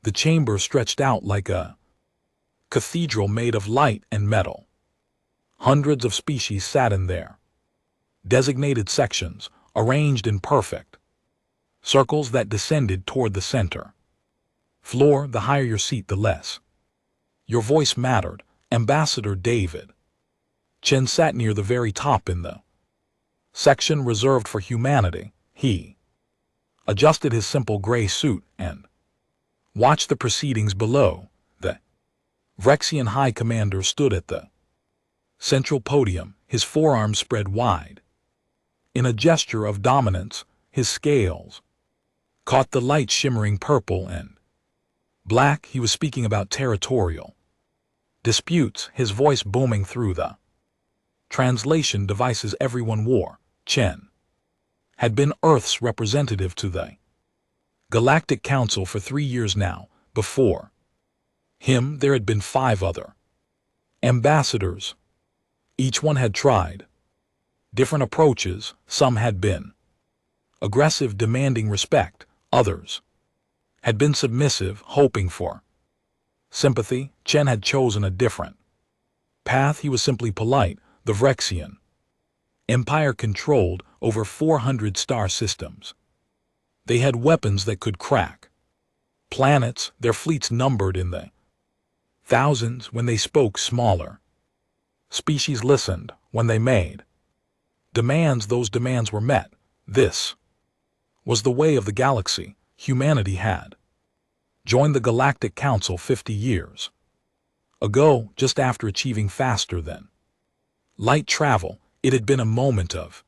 The chamber stretched out like a cathedral made of light and metal. Hundreds of species sat in there. Designated sections, arranged in perfect circles that descended toward the center. Floor, the higher your seat, the less your voice mattered. Ambassador David Chen sat near the very top in the section reserved for humanity. He adjusted his simple gray suit and watched the proceedings below. The Vrexian High Commander stood at the central podium, his forearms spread wide. In a gesture of dominance, his scales caught the light shimmering purple and black. He was speaking about territorial disputes, his voice booming through the translation devices everyone wore. Chen had been Earth's representative to the Galactic Council for 3 years now. Before him, there had been 5 other ambassadors. Each one had tried different approaches. Some had been aggressive, demanding respect. Others had been submissive, hoping for sympathy. Chen had chosen a different path. He was simply polite. The Vrexian Empire controlled over 400 star systems. They had weapons that could crack planets, their fleets numbered in the thousands. When they spoke, smaller species listened. When they made demands, those demands were met. This was the way of the galaxy. Humanity had joined the Galactic Council 50 years ago, just after achieving faster than light travel. It had been a moment of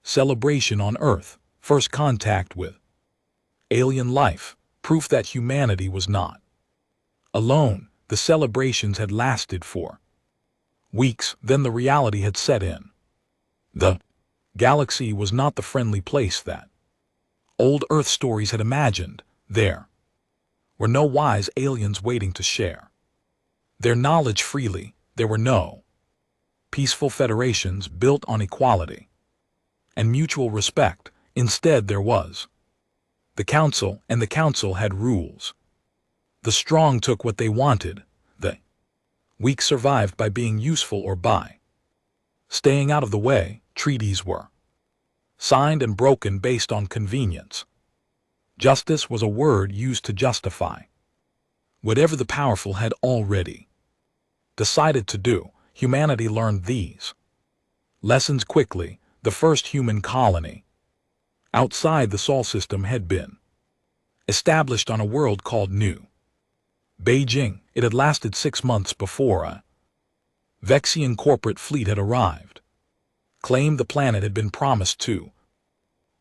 celebration on Earth, first contact with alien life, proof that humanity was not alone. The celebrations had lasted for weeks, then the reality had set in. The galaxy was not the friendly place that old Earth stories had imagined. There were no wise aliens waiting to share their knowledge freely. There were no peaceful federations built on equality and mutual respect. Instead, there was the Council, and the Council had rules. The strong took what they wanted. The weak survived by being useful or by staying out of the way. Treaties were signed and broken based on convenience. Justice was a word used to justify whatever the powerful had already decided to do. Humanity learned these lessons quickly. The first human colony outside the Sol system had been established on a world called New Beijing. It had lasted 6 months before a Vexian corporate fleet had arrived, claimed the planet had been promised to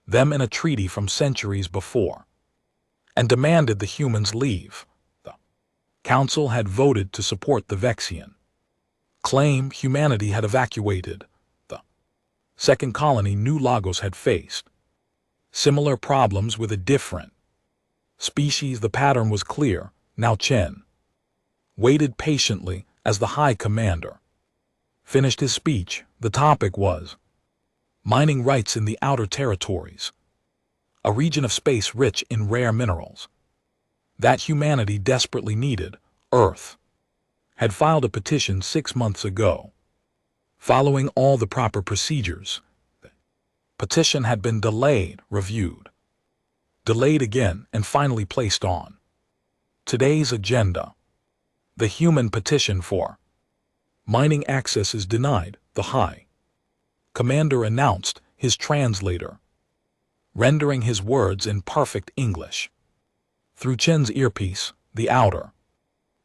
them in a treaty from centuries before, and demanded the humans leave. The Council had voted to support the Vexian claim. Humanity had evacuated. The second colony, New Lagos, had faced similar problems with a different species. The pattern was clear. Now Chen waited patiently as the High Commander finished his speech. The topic was mining rights in the outer territories, a region of space rich in rare minerals that humanity desperately needed. Earth had filed a petition 6 months ago. Following all the proper procedures, the petition had been delayed, reviewed, delayed again, and finally placed on today's agenda. The human petition for mining access is denied, the High Commander announced, his translator rendering his words in perfect English through Chen's earpiece. The outer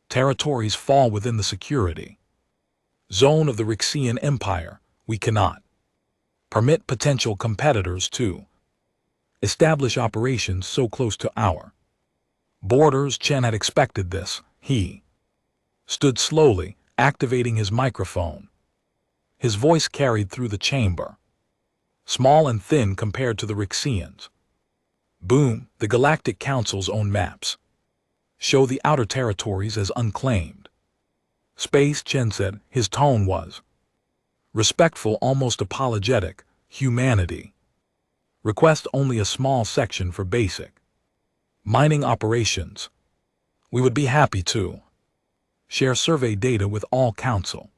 territories fall within the security zone of the Rixian Empire. We cannot permit potential competitors to establish operations so close to our borders. Chen had expected this. He stood slowly, activating his microphone. His voice carried through the chamber, small and thin compared to the Rixians. Boom! The Galactic Council's own maps show the outer territories as unclaimed space. Chen said. His tone was respectful, almost apologetic. Humanity request only a small section for basic mining operations. We would be happy to share survey data with all council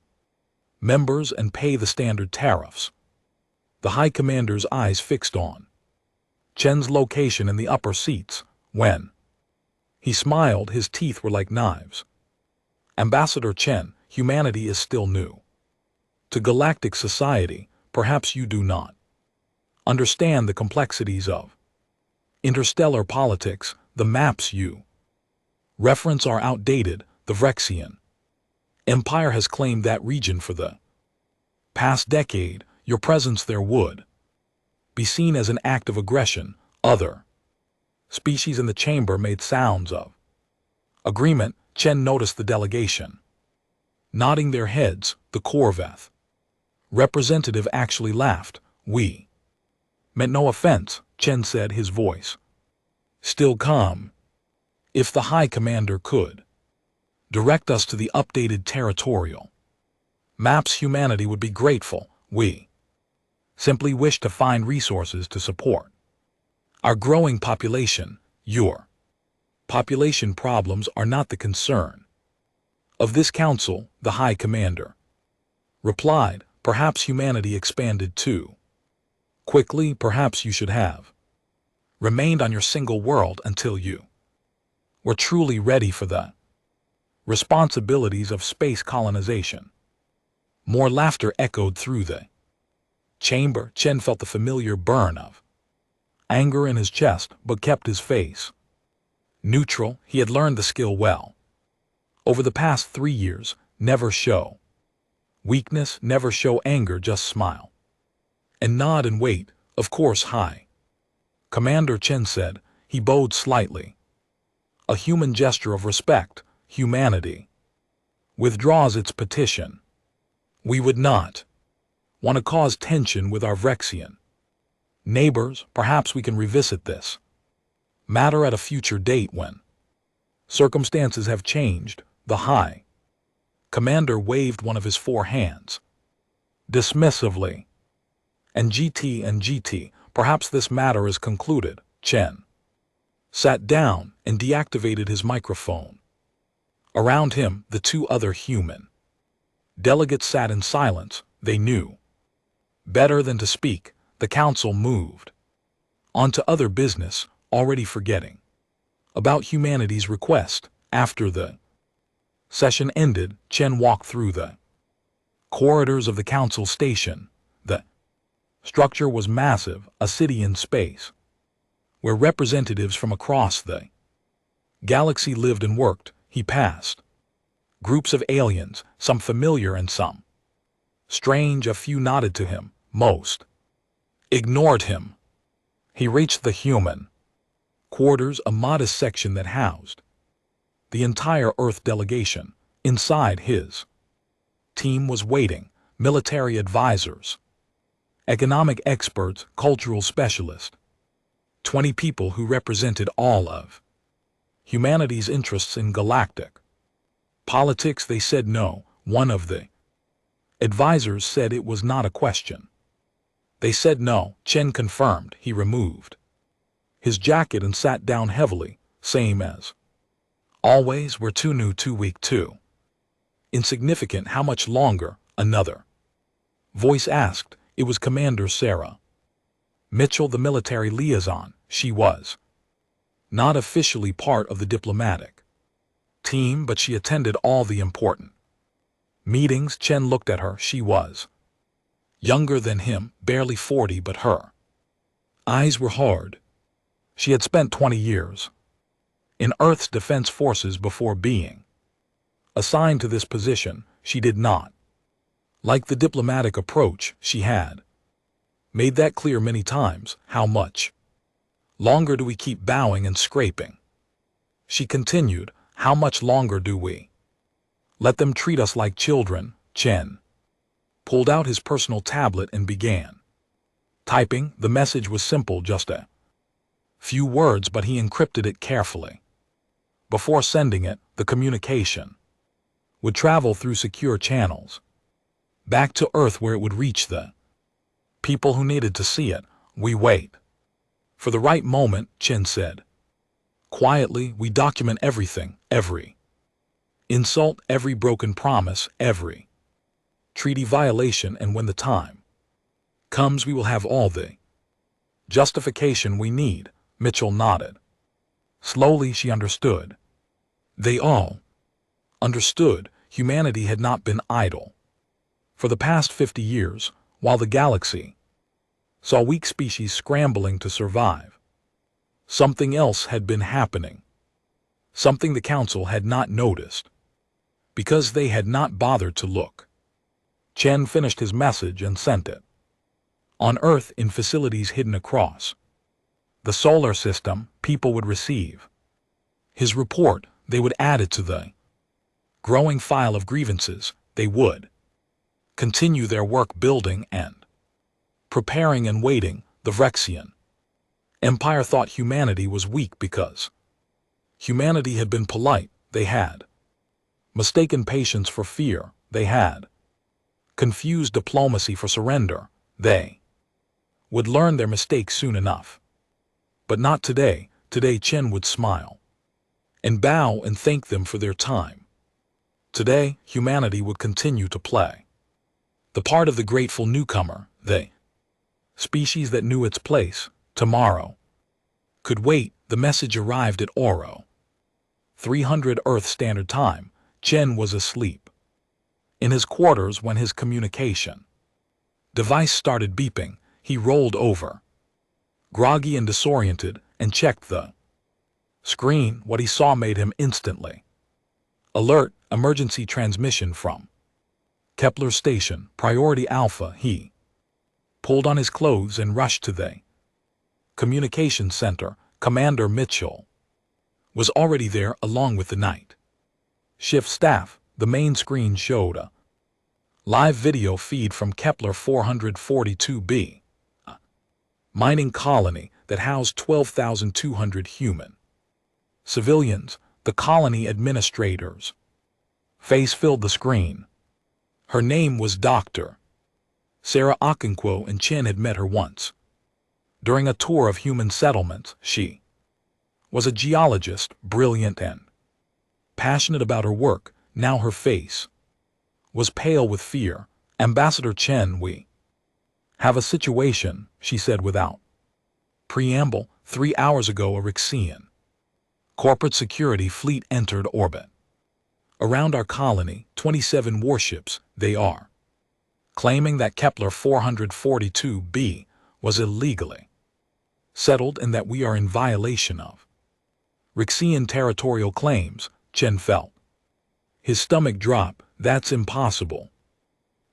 members and pay the standard tariffs. The High Commander's eyes fixed on Chen's location in the upper seats. When he smiled, his teeth were like knives. Ambassador Chen, humanity is still new to galactic society. Perhaps you do not understand the complexities of interstellar politics. The maps you reference are outdated. The Vrexian Empire has claimed that region for the past decade. Your presence there would be seen as an act of aggression. Other species in the chamber made sounds of agreement. Chen noticed the delegation nodding their heads. The Corveth representative actually laughed. We meant no offense, Chen said, his voice still calm. If the High Commander could direct us to the updated territorial maps, humanity would be grateful. We simply wish to find resources to support our growing population. Your population problems are not the concern of this council, the High Commander replied. Perhaps humanity expanded too quickly. Perhaps you should have remained on your single world until you were truly ready for the responsibilities of space colonization. More laughter echoed through the chamber. Chen felt the familiar burn of anger in his chest, but kept his face neutral. He had learned the skill well over the past 3 years. Never show weakness, never show anger, just smile and nod and wait. Of course, High Commander, Chen said. He bowed slightly, a human gesture of respect. Humanity withdraws its petition. We would not want to cause tension with our Vrexian neighbors. Perhaps we can revisit this matter at a future date when circumstances have changed. The High Commander waved one of his 4 hands dismissively. And GT, perhaps this matter is concluded. Chen sat down and deactivated his microphone. Around him, the 2 other human delegates sat in silence. They knew better than to speak. The council moved on to other business, already forgetting about humanity's request. After the session ended, Chen walked through the corridors of the council station. The structure was massive, a city in space, where representatives from across the galaxy lived and worked. He passed groups of aliens, some familiar and some strange. A few nodded to him, most ignored him. He reached the human quarters, a modest section that housed the entire Earth delegation. Inside, his team was waiting: military advisors, economic experts, cultural specialists, 20 people who represented all of humanity's interests in galactic politics. They said no. One of the advisors said it was not a question. They said no. Chen confirmed. He removed his jacket and sat down heavily. Same as always. We're too new, too weak, too insignificant. How much longer? Another voice asked. It was Commander Sarah Mitchell, the military liaison. She was not officially part of the diplomatic team, but she attended all the important meetings. Chen looked at her. She was younger than him, barely 40, but her eyes were hard. She had spent 20 years in Earth's defense forces before being assigned to this position. She did not like the diplomatic approach. She had made that clear many times. How much longer do we keep bowing and scraping? She continued. How much longer do we let them treat us like children? Chen pulled out his personal tablet and began typing. The message was simple, just a few words, but he encrypted it carefully. Before sending it, the communication would travel through secure channels back to Earth, where it would reach the people who needed to see it. We wait for the right moment, Chen said. Quietly, we document everything, every insult, every broken promise, every treaty violation, and when the time comes, we will have all the justification we need. Mitchell nodded. Slowly, she understood. They all understood. Humanity had not been idle. For the past 50 years, while the galaxy saw weak species scrambling to survive, something else had been happening. Something the Council had not noticed, because they had not bothered to look. Chen finished his message and sent it. On Earth, in facilities hidden across the solar system, people would receive his report. They would add it to the growing file of grievances. They would continue their work building and preparing and waiting. The Vrexian Empire thought humanity was weak because humanity had been polite. They had mistaken patience for fear. They had confused diplomacy for surrender. They would learn their mistakes soon enough. But not today. Today Chen would smile and bow and thank them for their time. Today, humanity would continue to play the part of the grateful newcomer, the species that knew its place. Tomorrow could wait. The message arrived at Oro 300 Earth Standard Time. Chen was asleep in his quarters when his communication device started beeping. He rolled over, groggy and disoriented, and checked the screen. What he saw made him instantly alert. Emergency transmission from Kepler Station, Priority Alpha. He pulled on his clothes and rushed to the communication center. Commander Mitchell was already there along with the night shift staff. The main screen showed a live video feed from Kepler 442b, a mining colony that housed 12,200 human civilians. The colony administrator's face filled the screen. Her name was Dr. Sarah Okonkwo, and Chen had met her once during a tour of human settlements. She was a geologist, brilliant and passionate about her work. Now her face was pale with fear. Ambassador Chen, we have a situation, she said without preamble. 3 hours ago, a Rixian corporate security fleet entered orbit around our colony. 27 warships. They are claiming that Kepler 442b was illegally settled and that we are in violation of Rixian territorial claims. Chen felt his stomach drop. That's impossible.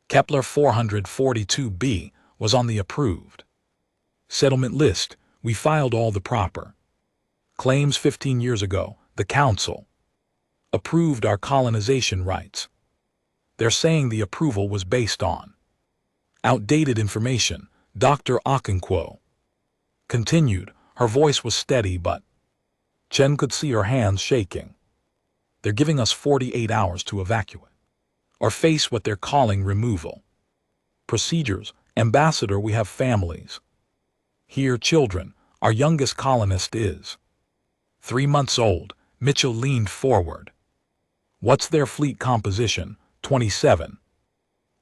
Kepler 442b was on the approved settlement list. We filed all the proper claims 15 years ago. The Council approved our colonization rights. They're saying the approval was based on outdated information. Dr. Okonkwo continued. Her voice was steady, but Chen could see her hands shaking. They're giving us 48 hours to evacuate or face what they're calling removal procedures. Ambassador, we have families here, children. Our youngest colonist is 3 months old. Mitchell leaned forward. What's their fleet composition? 27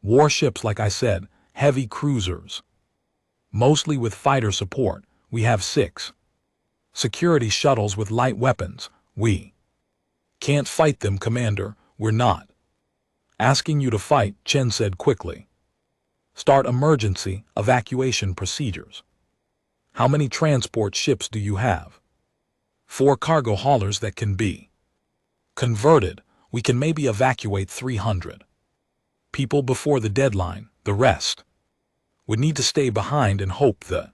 warships, like I said, heavy cruisers, mostly with fighter support. We have 6 security shuttles with light weapons. We can't fight them, Commander. We're not asking you to fight, Chen said quickly. Start emergency evacuation procedures. How many transport ships do you have? 4 cargo haulers that can be converted. We can maybe evacuate 300 people before the deadline. The rest would need to stay behind and hope the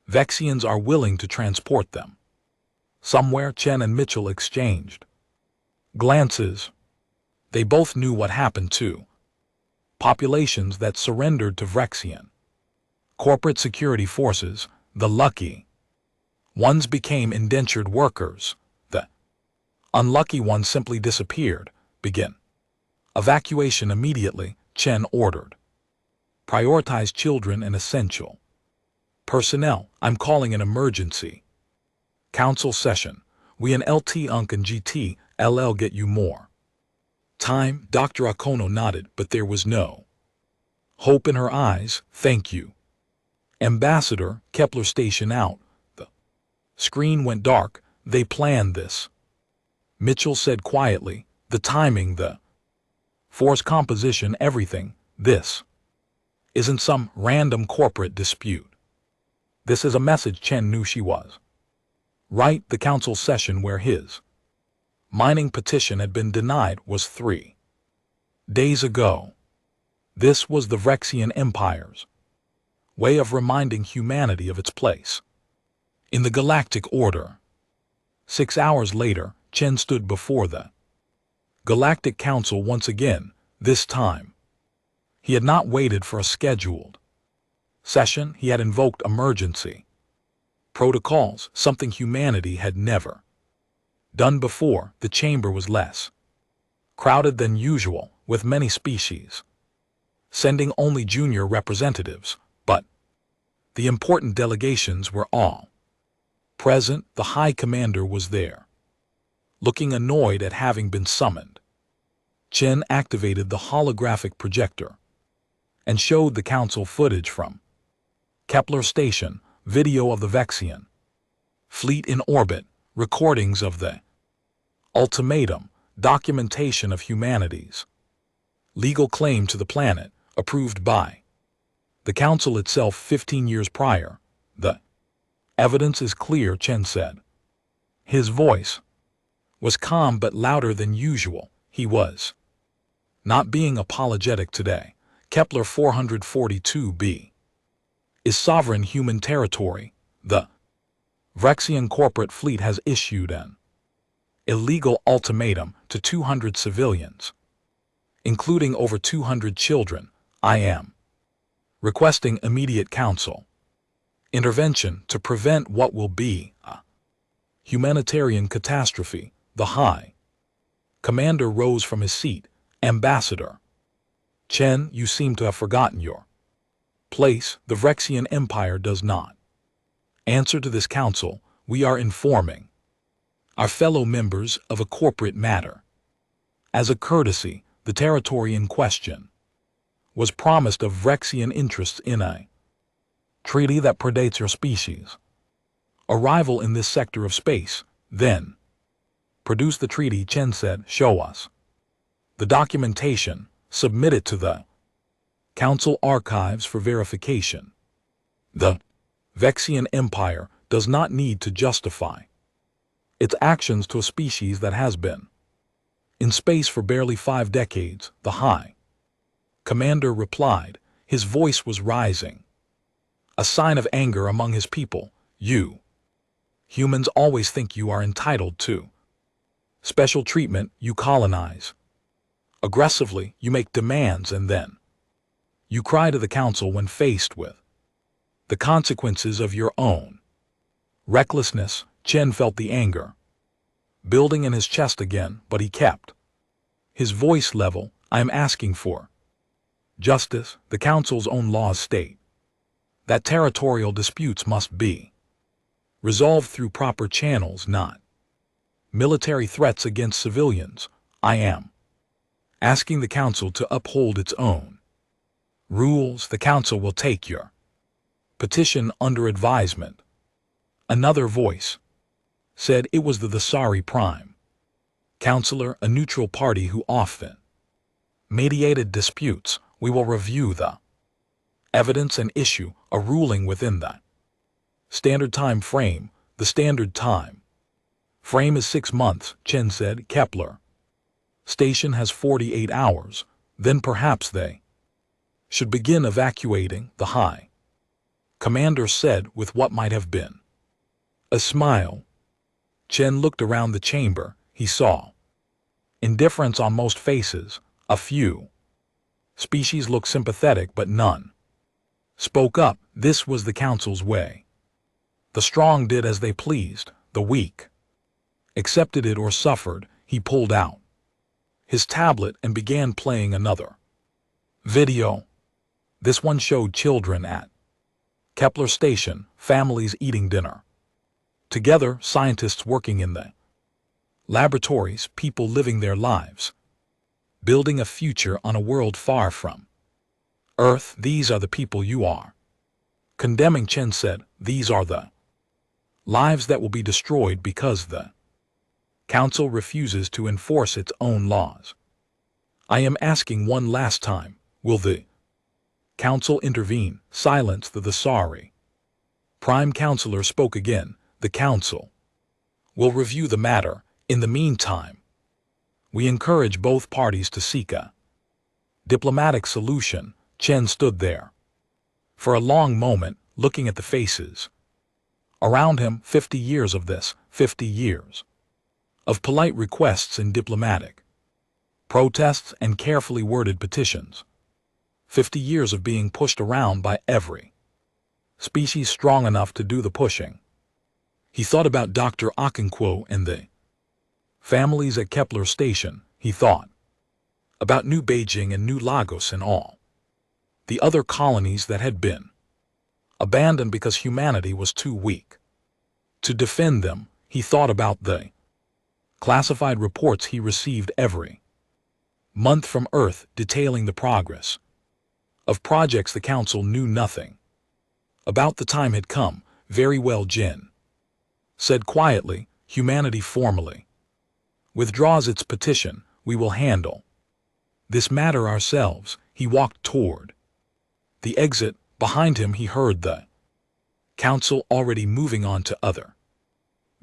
Vexians are willing to transport them. Somewhere. Chen and Mitchell exchanged glances. They both knew what happened to populations that surrendered to Vrexian corporate security forces. The lucky ones became indentured workers. The unlucky ones simply disappeared. Begin evacuation immediately, Chen ordered. Prioritize children and essential personnel. I'm calling an emergency council session. We and LT Unk and GT LL get you more time. Dr. Akono nodded, but there was no hope in her eyes. Thank you. Ambassador, Kepler station out. The screen went dark. They planned this, Mitchell said quietly. The timing, the force composition, everything. This isn't some random corporate dispute. This is a message. Chen knew she was right. The council session where his mining petition had been denied was 3 days ago. This was the Vrexian Empire's way of reminding humanity of its place in the galactic order. 6 hours later, Chen stood before the Galactic Council once again. This time, he had not waited for a scheduled session. He had invoked emergency protocols, something humanity had never done before. The chamber was less crowded than usual, with many species sending only junior representatives, but the important delegations were all present. The High Commander was there, looking annoyed at having been summoned. Chen activated the holographic projector and showed the council footage from Kepler Station, video of the Vexian fleet in orbit, recordings of the ultimatum, documentation of humanity's legal claim to the planet, approved by the council itself 15 years prior. The evidence is clear, Chen said. His voice was calm but louder than usual. He was not being apologetic today. Kepler 442b is sovereign human territory. The Vrexian corporate fleet has issued an illegal ultimatum to 200 civilians, including over 200 children. I am requesting immediate council intervention to prevent what will be a humanitarian catastrophe. The High Commander rose from his seat. Ambassador Chen, you seem to have forgotten your place. The Vrexian Empire does not answer to this council. We are informing our fellow members of a corporate matter. As a courtesy, the territory in question was promised of Vrexian interests in a treaty that predates your species' arrival in this sector of space. Then produce the treaty, Chen said. Show us the documentation. Submit it to the council archives for verification. The Vexian Empire does not need to justify its actions to a species that has been in space for barely 5 decades, the High Commander replied. His voice was rising, a sign of anger among his people. You humans always think you are entitled to special treatment. You colonize aggressively, you make demands, and then you cry to the council when faced with the consequences of your own recklessness. Chen felt the anger building in his chest again, but he kept his voice level. I am asking for justice. The council's own laws state that territorial disputes must be resolved through proper channels, not military threats against civilians. I am asking the council to uphold its own rules. The council will take your petition under advisement. Another voice said. It was the Thesari Prime Counselor, a neutral party who often mediated disputes. We will review the evidence and issue a ruling within that standard time frame. The standard time frame is 6 months, Chen said. Kepler Station has 48 hours. Then perhaps they should begin evacuating, the High Commander said with what might have been a smile. Chen looked around the chamber. He saw indifference on most faces. A few species looked sympathetic, but none spoke up. This was the council's way. The strong did as they pleased. The weak accepted it or suffered. He pulled out his tablet and began playing another video. This one showed children at Kepler Station, families eating dinner together, scientists working in the Laboratories, people living their lives. Building a future on a world far from Earth. These are the people you are. Condemning, Chen said, these are the lives that will be destroyed because the Council refuses to enforce its own laws. I am asking one last time, will the Council intervene? Silence the sorry. Prime Counselor spoke again, the Council will review the matter. In the meantime, we encourage both parties to seek a diplomatic solution. Chen stood there for a long moment, looking at the faces around him. 50 years of this, 50 years of polite requests and diplomatic protests and carefully worded petitions. 50 years of being pushed around by every species strong enough to do the pushing. He thought about Dr. Okonkwo and the families at Kepler Station. He thought about New Beijing and New Lagos and all the other colonies that had been abandoned because humanity was too weak to defend them. He thought about the classified reports he received every month from Earth detailing the progress of projects the Council knew nothing about. The time had come. Very well, Jin said quietly. Humanity formally withdraws its petition. We will handle this matter ourselves. He walked toward the exit. Behind him he heard the Council already moving on to other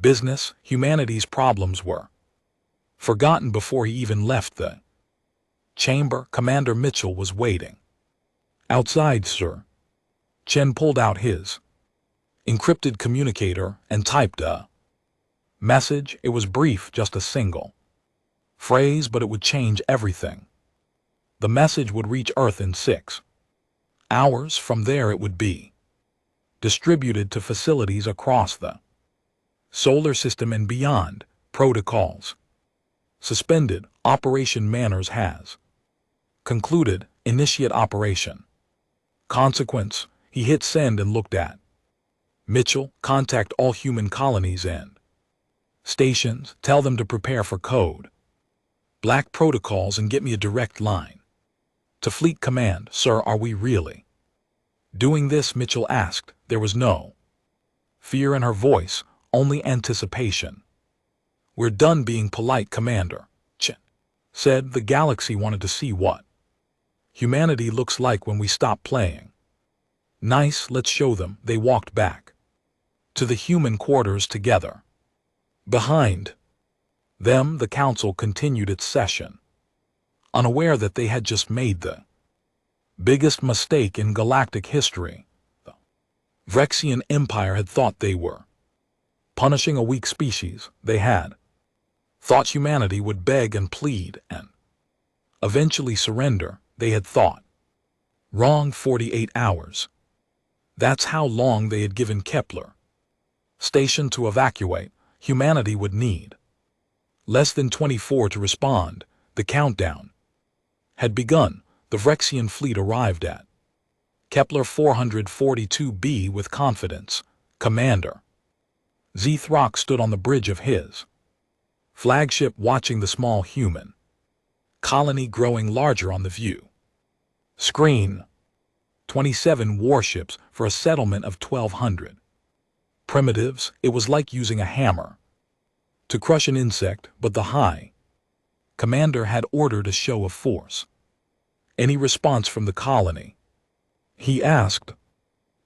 business. Humanity's problems were forgotten before he even left the chamber. Commander Mitchell was waiting outside, sir. Chen pulled out his encrypted communicator and typed a message. It was brief, just a single phrase, but it would change everything. The message would reach Earth in 6 hours. From there it would be distributed to facilities across the solar system and beyond. Protocols suspended. Operation Manners has concluded. Initiate operation. Consequence. He hit send and looked at Mitchell. Contact all human colonies and stations. Tell them to prepare for code black protocols and get me a direct line to Fleet Command. Sir, are we really doing this? Mitchell asked. There was no fear in her voice, only anticipation. We're done being polite, Commander, Chen said. The galaxy wanted to see what humanity looks like when we stop playing nice. Let's show them. They walked back to the human quarters together. Behind them, the Council continued its session, unaware that they had just made the biggest mistake in galactic history. The Vrexian Empire had thought they were punishing a weak species. They had thought humanity would beg and plead and eventually surrender. They had thought wrong. 48 hours. That's how long they had given Kepler Station to evacuate. Humanity would need less than 24 to respond. The countdown had begun. The Vrexian fleet arrived at Kepler 442b with confidence. Commander Zthrock stood on the bridge of his flagship, watching the small human colony growing larger on the view screen. 27 warships for a settlement of 1,200 primitives. It was like using a hammer to crush an insect, but the High Commander had ordered a show of force. Any response from the colony? He asked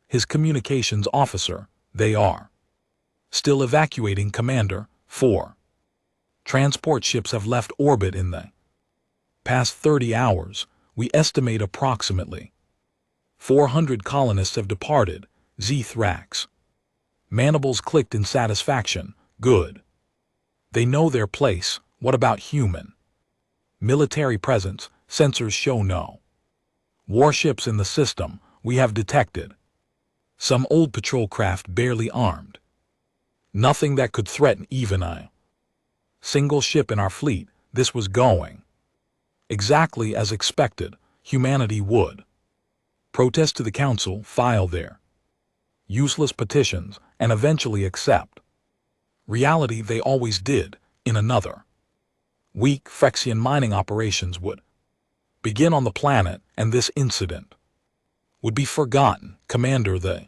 his communications officer. They are still evacuating, Commander. 4 transport ships have left orbit in the past 30 hours. We estimate approximately 400 colonists have departed. Zthrax mandibles clicked in satisfaction. Good. They know their place. What about human military presence? Sensors show no warships in the system. We have detected some old patrol craft barely armed. Nothing that could threaten even a single ship in our fleet. This was going exactly as expected. Humanity would protest to the Council, file their useless petitions, and eventually accept reality. They always did. in another. Weak Phyrexian mining operations would begin on the planet, and this incident would be forgotten. Commander, the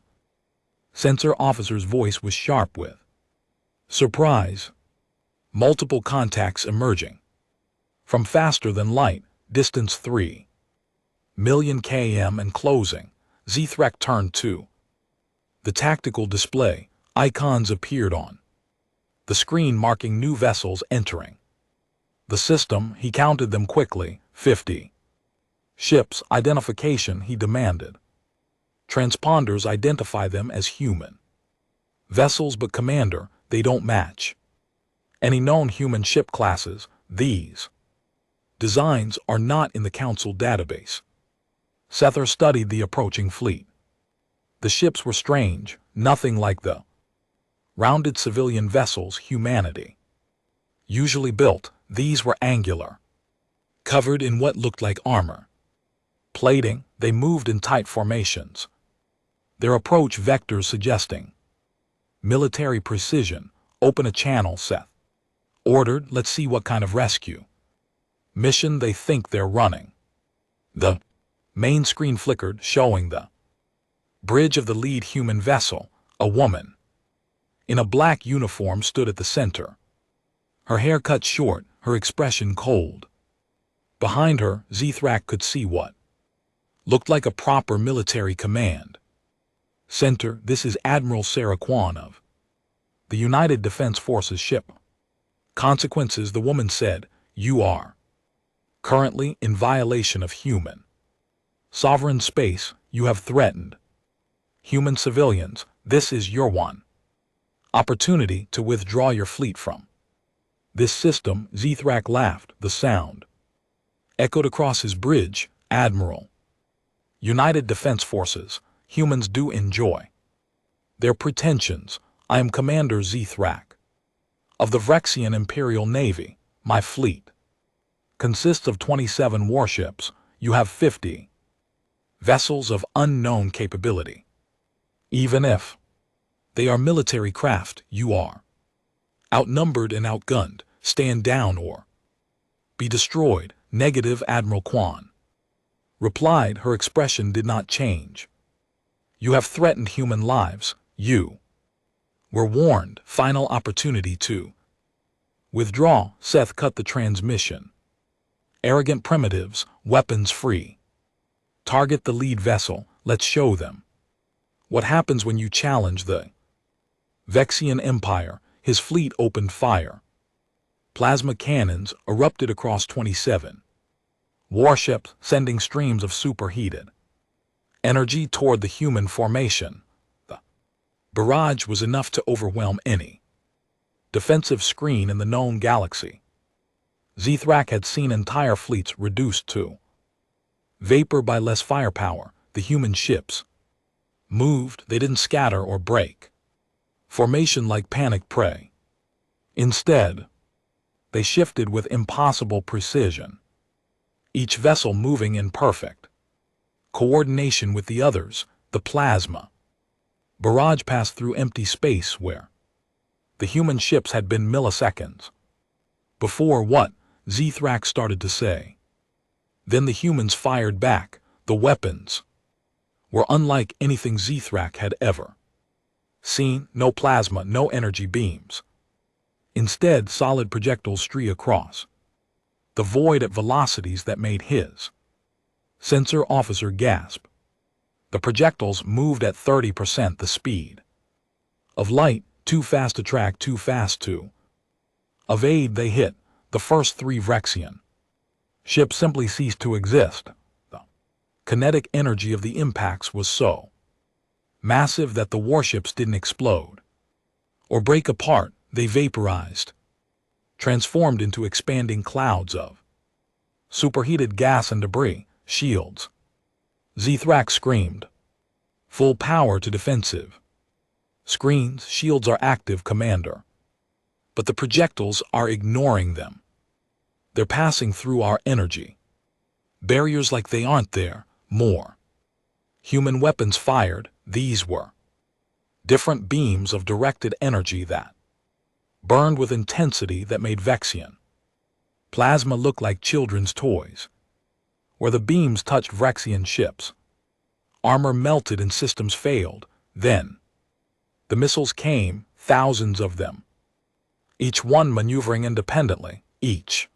sensor officer's voice was sharp with surprise. Multiple contacts emerging from faster than light, distance 3 million km and closing. Zithrak turned to the tactical display. Icons appeared on the screen marking new vessels entering the system. He counted them quickly. 50 ships. Identification, he demanded. Transponders identify them as human vessels, but Commander, they don't match any known human ship classes. These designs are not in the Council database. Sether studied the approaching fleet. The ships were strange, nothing like the rounded civilian vessels humanity usually built. These were angular, covered in what looked like armor plating. They moved in tight formations, their approach vectors suggesting military precision. Open a channel, Seth ordered. Let's see what kind of rescue mission they think they're running. The main screen flickered, showing the bridge of the lead human vessel. A woman in a black uniform stood at the center, her hair cut short, her expression cold. Behind her, Zithrak could see what looked like a proper military command center. This is Admiral Sarah Kwan of the United Defense Forces ship. Consequences, the woman said. You are currently in violation of human sovereign space. You have threatened human civilians. This is your one opportunity to withdraw your fleet from this system. Zithrak laughed. The sound echoed across his bridge. Admiral, United Defense Forces, humans do enjoy their pretensions. I am Commander Zithrak of the Phyrexian Imperial Navy. My fleet consists of 27 warships. You have 50 vessels of unknown capability. Even if they are military craft, you are outnumbered and outgunned. Stand down or be destroyed. Negative, Admiral Kwan replied. Her expression did not change. You have threatened human lives. You were warned. Final opportunity to withdraw. Seth cut the transmission. Arrogant primitives, weapons free. Target the lead vessel. Let's show them what happens when you challenge the Phyrexian Empire. His fleet opened fire. Plasma cannons erupted across 27 warships, sending streams of superheated energy toward the human formation. The barrage was enough to overwhelm any defensive screen in the known galaxy. Zithrak had seen entire fleets reduced to vapor by less firepower. The human ships moved. They didn't scatter or break formation like panicked prey. Instead, they shifted with impossible precision, each vessel moving in perfect coordination with the others. The plasma barrage passed through empty space where the human ships had been milliseconds before what Zithrak started to say. Then the humans fired back. The weapons were unlike anything Zithrak had ever seen. No plasma, no energy beams. Instead, solid projectiles streak across the void at velocities that made his sensor officer gasp. The projectiles moved at 30% the speed of light, too fast to track, too fast to evade. They hit the first 3 Phyrexian ships, simply ceased to exist. The kinetic energy of the impacts was so massive that the warships didn't explode or break apart. They vaporized, transformed into expanding clouds of superheated gas and debris. Shields. Zithrak screamed. Full power to defensive screens. Shields are active, Commander. But the projectiles are ignoring them. They're passing through our energy barriers like they aren't there. More human weapons fired. These were different beams of directed energy that burned with intensity that made Vexian plasma look like children's toys. Where the beams touched Vexian ships, armor melted and systems failed. Then the missiles came, thousands of them, each one maneuvering independently, each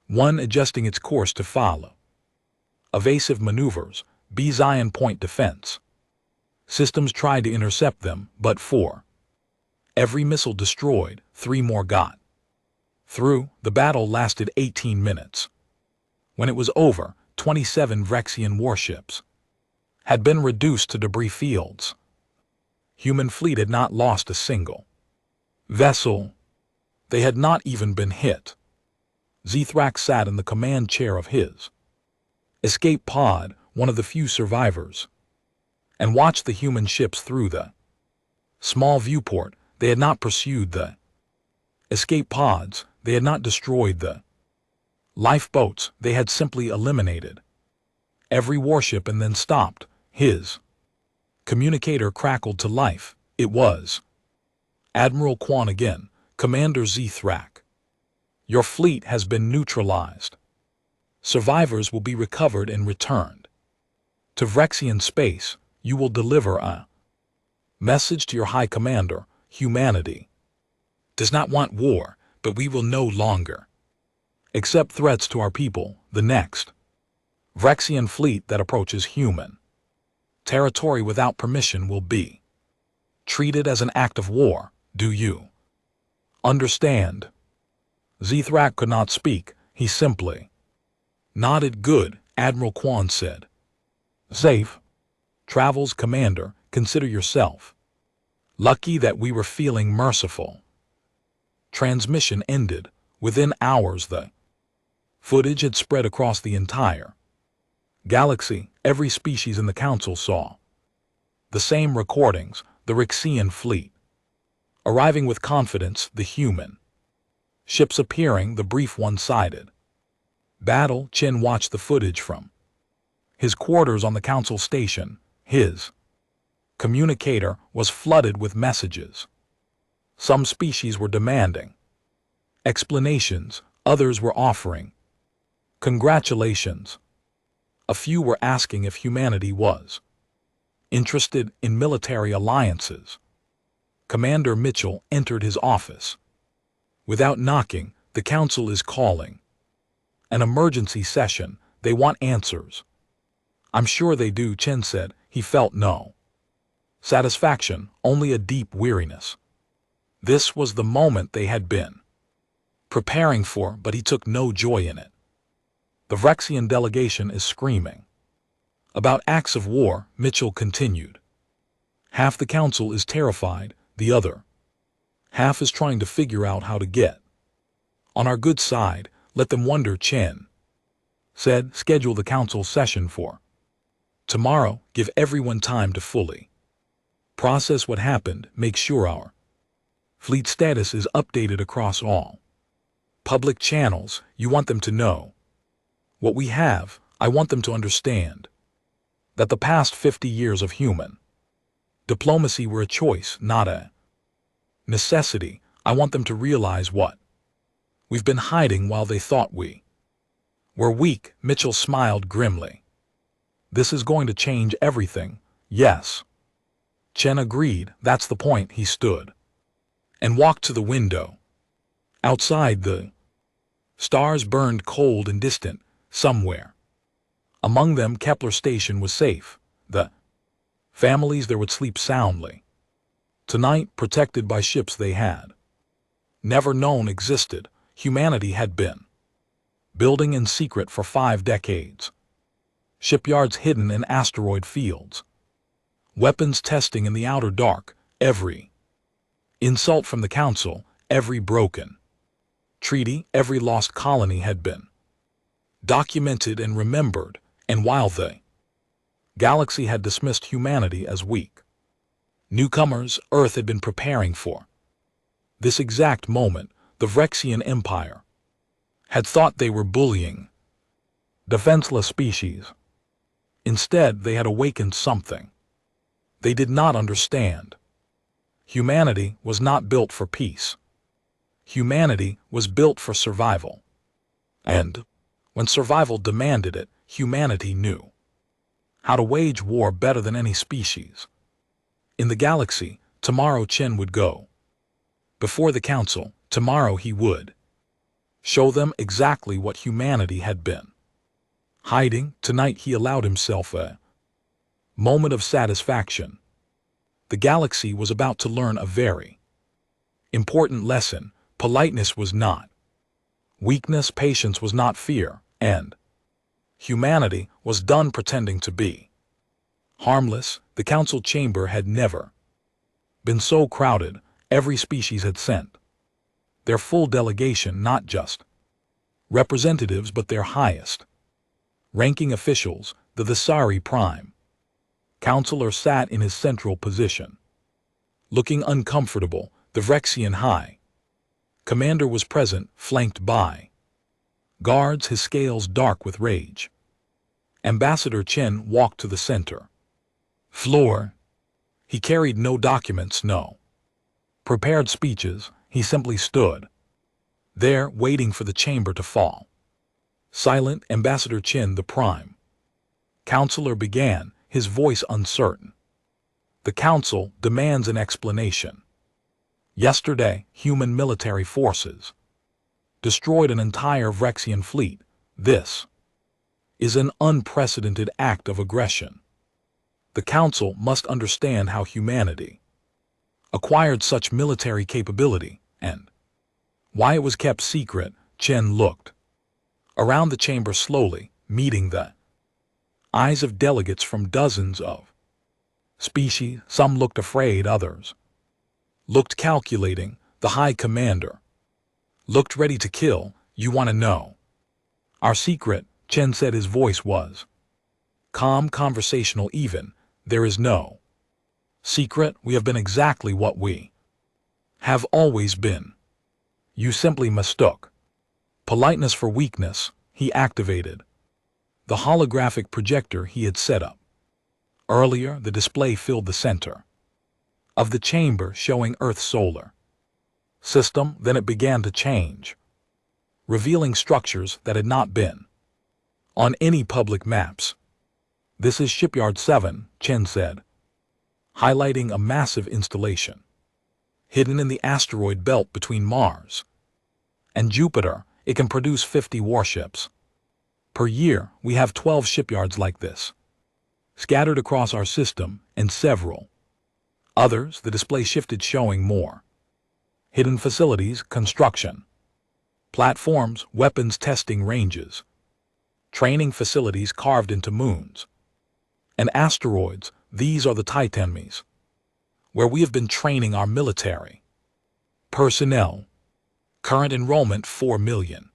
one adjusting its course to follow evasive maneuvers, Zion point defense. Systems tried to intercept them, but for every missile destroyed, 3 more got through. The battle lasted 18 minutes. When it was over, 27 Vexian warships had been reduced to debris fields. Human fleet had not lost a single vessel. They had not even been hit. Zithrak sat in the command chair of his escape pod, one of the few survivors, and watched the human ships through the small viewport. They had not pursued the escape pods. They had not destroyed the lifeboats. They had simply eliminated every warship and then stopped. His communicator crackled to life. It was Admiral Quan again. Commander Zithrak, your fleet has been neutralized. Survivors will be recovered and returned to Vexian space. You will deliver a message to your High Commander. Humanity does not want war, but we will no longer accept threats to our people. The next Vexian fleet that approaches human territory without permission will be treated as an act of war. Do you understand? Zithrak could not speak. He simply nodded. Good, Admiral Quan said. Safe travels, Commander. Consider yourself lucky that we were feeling merciful. Transmission ended. Within hours the footage had spread across the entire galaxy. Every species in the Council saw the same recordings. The Vexian fleet arriving with confidence, the human ships appearing, the brief one-sided battle. Chen watched the footage from his quarters on the Council station. His communicator was flooded with messages. Some species were demanding explanations, others were offering congratulations. A few were asking if humanity was interested in military alliances. Commander Mitchell entered his office. Without knocking, the Council is calling an emergency session. They want answers. I'm sure they do, Chen said. He felt no satisfaction, only a deep weariness. This was the moment they had been preparing for, but he took no joy in it. The Vexian delegation is screaming about acts of war, Mitchell continued. Half the Council is terrified, the other half is trying to figure out how to get on our good side. Let them wonder, Chen said. Schedule the Council session for tomorrow. Give everyone time to fully process what happened. Make sure our fleet status is updated across all public channels. You want them to know what we have. I want them to understand that the past 50 years of human diplomacy were a choice, not a necessity. I want them to realize what we've been hiding while they thought we were weak. Mitchell smiled grimly. This is going to change everything. Yes. Chen agreed. That's the point. He stood and walked to the window. Outside, the stars burned cold and distant. Somewhere among them, Kepler Station was safe. The families there would sleep soundly tonight, protected by ships they had never known existed. Humanity had been building in secret for 5 decades. Shipyards hidden in asteroid fields. Weapons testing in the outer dark. Every insult from the Council, every broken treaty, every lost colony had been documented and remembered. And while the galaxy had dismissed humanity as weak newcomers, Earth had been preparing for this exact moment. The Vexian Empire had thought they were bullying defenseless species. Instead, they had awakened something they did not understand. Humanity was not built for peace. Humanity was built for survival. And when survival demanded it, humanity knew how to wage war better than any species. In the galaxy, tomorrow Chen would go. Before the council, tomorrow he would show them exactly what humanity had been hiding. Tonight he allowed himself a moment of satisfaction. The galaxy was about to learn a very important lesson. Politeness was not weakness, patience was not fear, and humanity was done pretending to be harmless. The council chamber had never been so crowded. Every species had sent their full delegation, not just representatives but their highest ranking officials. The Visari Prime Counselor sat in his central position, looking uncomfortable. The Vrexian High Commander was present, flanked by guards, his scales dark with rage. Ambassador Chen walked to the center floor. He carried no documents, no prepared speeches. He simply stood there, waiting for the chamber to fall silent. Ambassador Chen, the Prime Counselor, began, his voice uncertain. The council demands an explanation. Yesterday, human military forces destroyed an entire Vrexian fleet. This is an unprecedented act of aggression. The council must understand how humanity acquired such military capability and why it was kept secret. Chen looked around the chamber slowly, meeting the eyes of delegates from dozens of species. Some looked afraid, others looked calculating. The High Commander looked ready to kill. You want to know our secret? Chen said. His voice was calm, conversational even. There is no secret. We have been exactly what we have always been. You simply mistook politeness for weakness. He activated the holographic projector he had set up earlier. The display filled the center of the chamber, showing Earth's solar system. Then it began to change, revealing structures that had not been on any public maps. This is Shipyard 7, Chen said, highlighting a massive installation hidden in the asteroid belt between Mars and Jupiter. It can produce 50 warships per year. We have 12 shipyards like this scattered across our system, and several others. The display shifted, showing more hidden facilities, construction platforms, weapons testing ranges, training facilities carved into moons and asteroids. These are the Titanemies, where we have been training our military personnel. Current enrollment 4 million.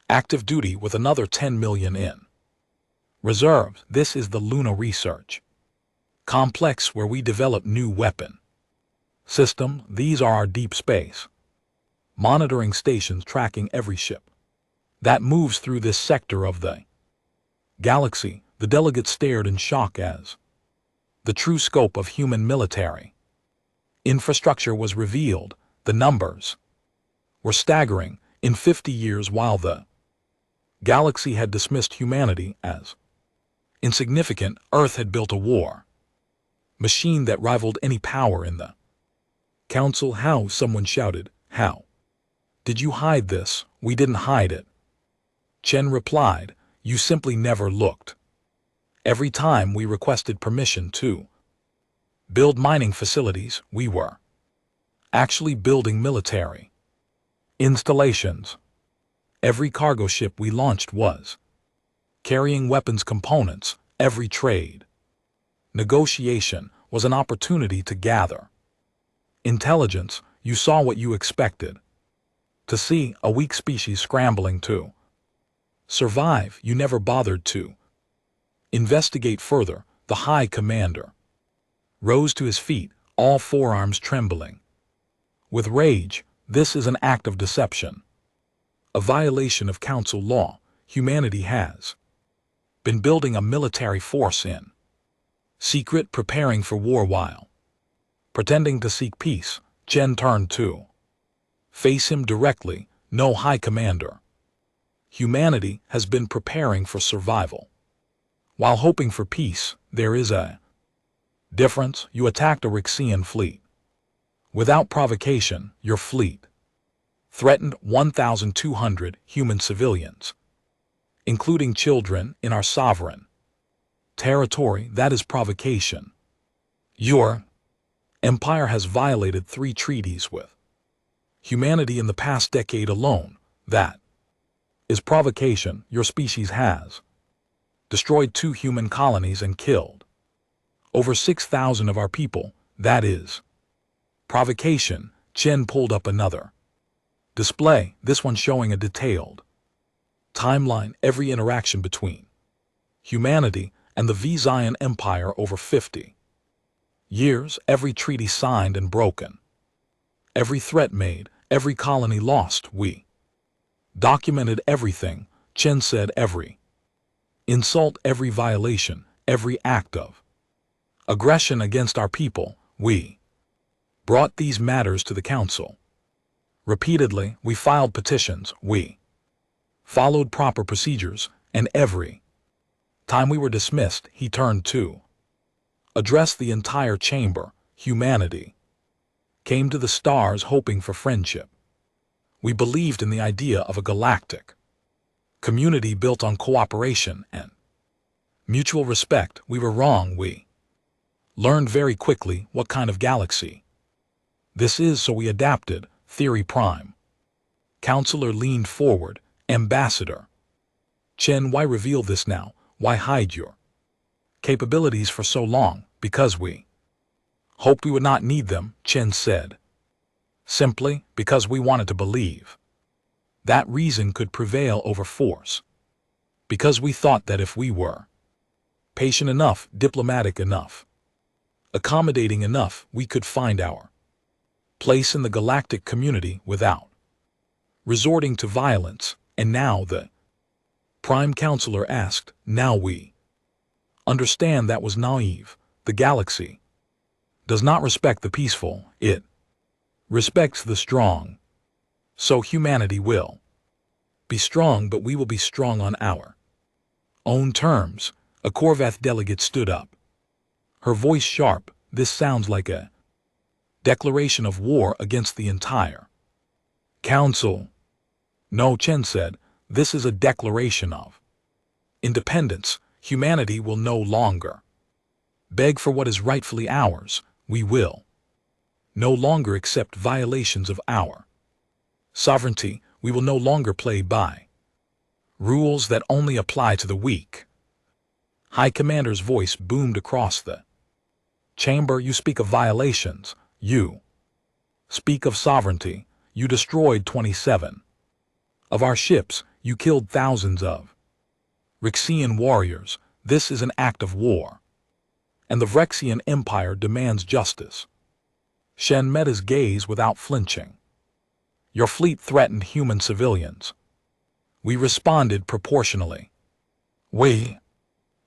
Active duty with another 10 million in reserves. This is the Luna Research Complex, where we develop new weapon system. These are our deep space monitoring stations tracking every ship that moves through this sector of the galaxy. The delegates stared in shock as the true scope of human military infrastructure was revealed. The numbers were staggering. In 50 years, while the galaxy had dismissed humanity as insignificant, Earth had built a war machine that rivaled any power in the council. How? Someone shouted. How did you hide this? We didn't hide it, Chen replied. You simply never looked. Every time we requested permission to build mining facilities, we were actually building military installations. Every cargo ship we launched was carrying weapons components. Every trade negotiation was an opportunity to gather intelligence. You saw what you expected to see, a weak species scrambling to survive. You never bothered to investigate further. The High Commander rose to his feet, all forearms trembling with rage. This is an act of deception, a violation of council law. Humanity has been building a military force in secret, preparing for war while pretending to seek peace. Chen turned to Face him directly, no high commander. Humanity has been preparing for survival. While hoping for peace, there is a difference. You attacked a Rixian fleet. Without provocation, your fleet threatened 1,200 human civilians, including children, in our sovereign territory. That is provocation. Your empire has violated 3 treaties with humanity in the past decade alone. That is provocation. Your species has destroyed 2 human colonies and killed over 6,000 of our people. That is provocation. Chen pulled up another display, this one showing a detailed timeline, every interaction between humanity and the Visayan Empire over 50 years, every treaty signed and broken, every threat made, every colony lost. We documented everything. Chen said every insult, every violation, every act of aggression against our people. We brought these matters to the council. Repeatedly, we filed petitions. We followed proper procedures, and every time we were dismissed, he turned to address the entire chamber. Humanity came to the stars hoping for friendship. We believed in the idea of a galactic community built on cooperation and mutual respect. We were wrong. We learned very quickly what kind of galaxy this is, so we adapted. Theory Prime Counselor leaned forward. Ambassador Chen, why reveal this now? Why hide your capabilities for so long? Because we hoped we would not need them, Chen said. Simply because we wanted to believe that reason could prevail over force. Because we thought that if we were patient enough, diplomatic enough, accommodating enough, we could find our place in the galactic community without resorting to violence. And now the Prime Counselor asked, now we understand that was naive. The galaxy does not respect the peaceful, it respects the strong. So humanity will be strong, but we will be strong on our own terms. A Corvath delegate stood up, her voice sharp. This sounds like a declaration of war against the entire council. No, Chen said, this is a declaration of independence. Humanity will no longer beg for what is rightfully ours. We will no longer accept violations of our sovereignty. We will no longer play by rules that only apply to the weak. High Commander's voice boomed across the chamber. You speak of violations. You speak of sovereignty. You destroyed 27 of our ships. You killed thousands of Rixian warriors. This is an act of war, and the Vrexian Empire demands justice. Shen met his gaze without flinching. Your fleet threatened human civilians. We responded proportionally. We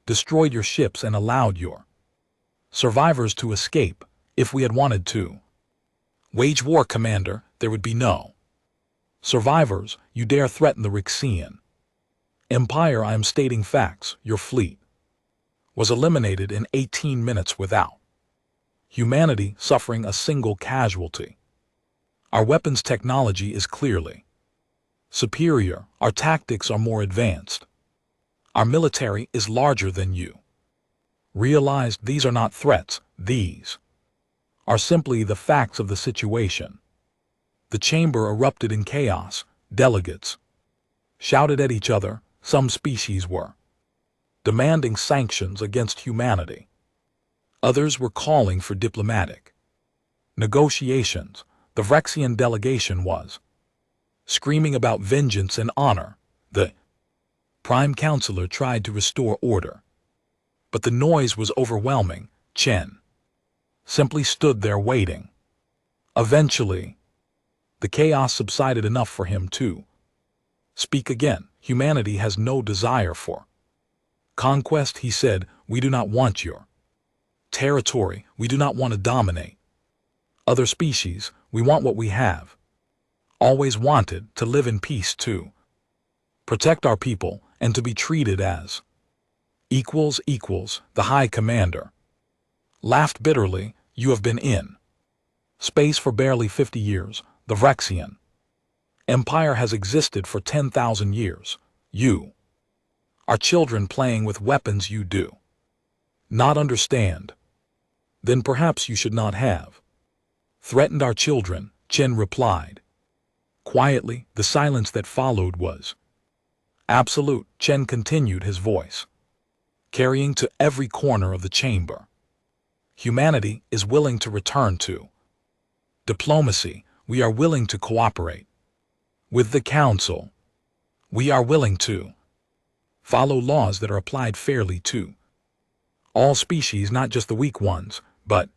destroyed your ships and allowed your survivors to escape. If we had wanted to wage war, Commander, there would be no survivors. You dare threaten the Rixian Empire? I am stating facts. Your fleet was eliminated in 18 minutes without humanity suffering a single casualty. Our weapons technology is clearly superior. Our tactics are more advanced. Our military is larger than you realized. These are not threats. These are simply the facts of the situation. The chamber erupted in chaos. Delegates shouted at each other. Some species were demanding sanctions against humanity. Others were calling for diplomatic negotiations. The Vrexian delegation was screaming about vengeance and honor. The Prime Counselor tried to restore order, but the noise was overwhelming. Chen simply stood there waiting. Eventually, the chaos subsided enough for him to speak again. Humanity has no desire for conquest, he said. We do not want your territory. We do not want to dominate other species. We want what we have always wanted to live in peace too. Protect our people and to be treated as equals. The High Commander laughed bitterly. You have been in space for barely 50 years. The Vrexian Empire has existed for 10,000 years. You are children playing with weapons you do not understand. Then perhaps you should not have threatened our children, Chen replied. Quietly, the silence that followed was absolute. Chen continued, his voice carrying to every corner of the chamber. Humanity is willing to return to diplomacy. We are willing to cooperate with the Council. We are willing to follow laws that are applied fairly to all species, not just the weak ones, but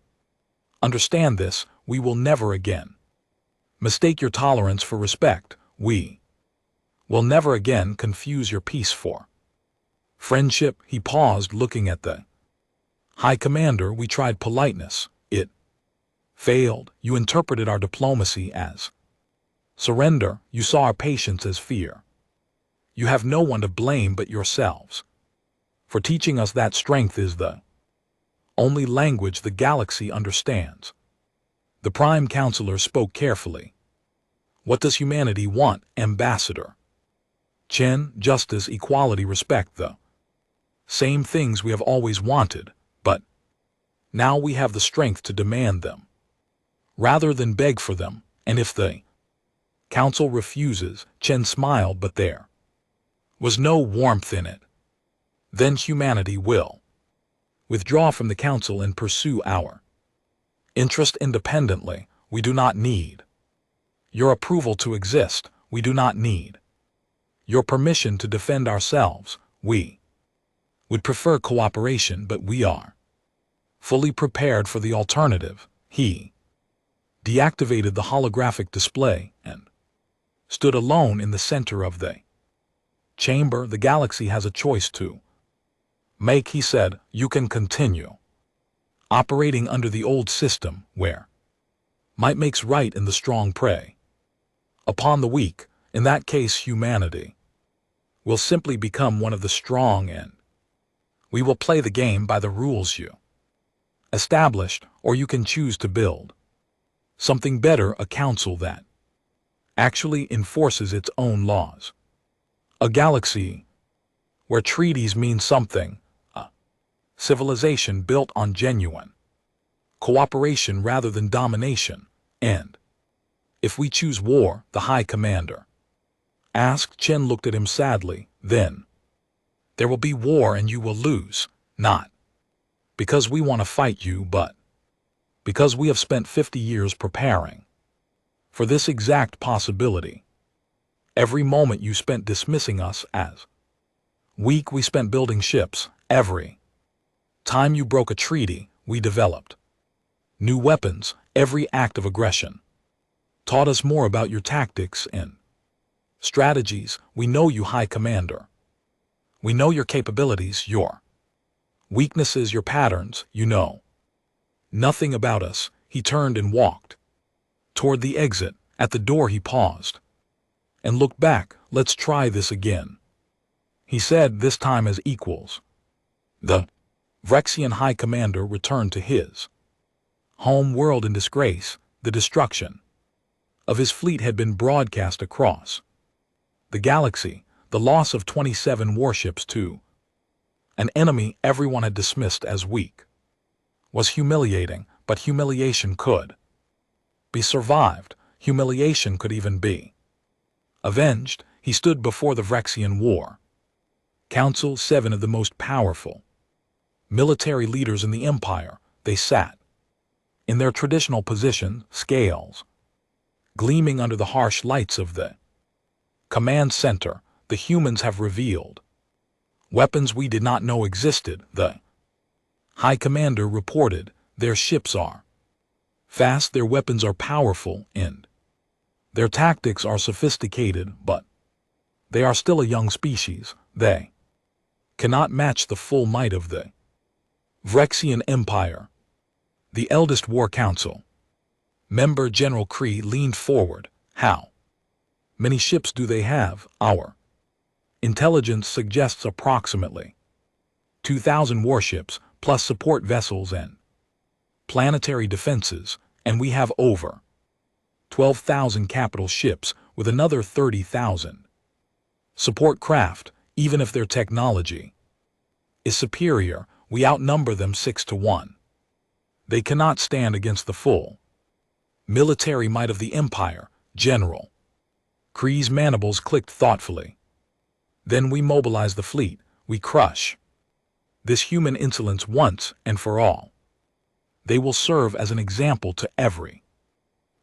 understand this, we will never again mistake your tolerance for respect. We will never again confuse your peace for friendship. He paused, looking at the High Commander. We tried politeness. It failed. You interpreted our diplomacy as surrender. You saw our patience as fear. You have no one to blame but yourselves for teaching us that strength is the only language the galaxy understands. The Prime Counselor spoke carefully. What does humanity want, Ambassador? Chen, justice, equality, respect, the same things we have always wanted, but now we have the strength to demand them rather than beg for them. And if the Council refuses, Chen smiled, but there was no warmth in it. Then humanity will withdraw from the Council and pursue our interest independently. We do not need your approval to exist. We do not need your permission to defend ourselves. We would prefer cooperation, but we are fully prepared for the alternative. He deactivated the holographic display and stood alone in the center of the chamber. The galaxy has a choice to make, he said. You can continue operating under the old system, where might makes right and the strong prey upon the weak. In that case, humanity will simply become one of the strong, and we will play the game by the rules you established. Or you can choose to build something better, a council that actually enforces its own laws, a galaxy where treaties mean something, a civilization built on genuine cooperation rather than domination. And if we choose war, the High Commander asked. Chen looked at him sadly. Then there will be war and you will lose, not because we want to fight you, but because we have spent 50 years preparing for this exact possibility. Every moment you spent dismissing us as weak, we spent building ships. Every time you broke a treaty, we developed new weapons. Every act of aggression taught us more about your tactics and strategies. We know you, High Commander. We know your capabilities, your weaknesses, your patterns. You know nothing about us. He turned and walked toward the exit. At the door he paused and looked back. Let's try this again, he said, this time as equals. The Vrexian High Commander returned to his home world in disgrace. The destruction of his fleet had been broadcast across the galaxy. The loss of 27 warships to an enemy everyone had dismissed as weak was humiliating, but humiliation could be survived. Humiliation could even be avenged. He stood before the Vrexian War Council, 7 of the most powerful military leaders in the Empire. They sat in their traditional position, scales gleaming under the harsh lights of the command center. The humans have revealed weapons we did not know existed, the High Commander reported. Their ships are fast, their weapons are powerful, and their tactics are sophisticated, but they are still a young species. They cannot match the full might of the Vrexian Empire. The eldest War Council member, General Kree, leaned forward. How Many ships do they have? Our intelligence suggests approximately 2,000 warships, plus support vessels and planetary defenses, and we have over 12,000 capital ships with another 30,000 support craft. Even if their technology is superior, we outnumber them 6 to 1. They cannot stand against the full military might of the Empire. General Kree's mandibles clicked thoughtfully. Then we mobilize the fleet. We crush this human insolence once and for all. They will serve as an example to every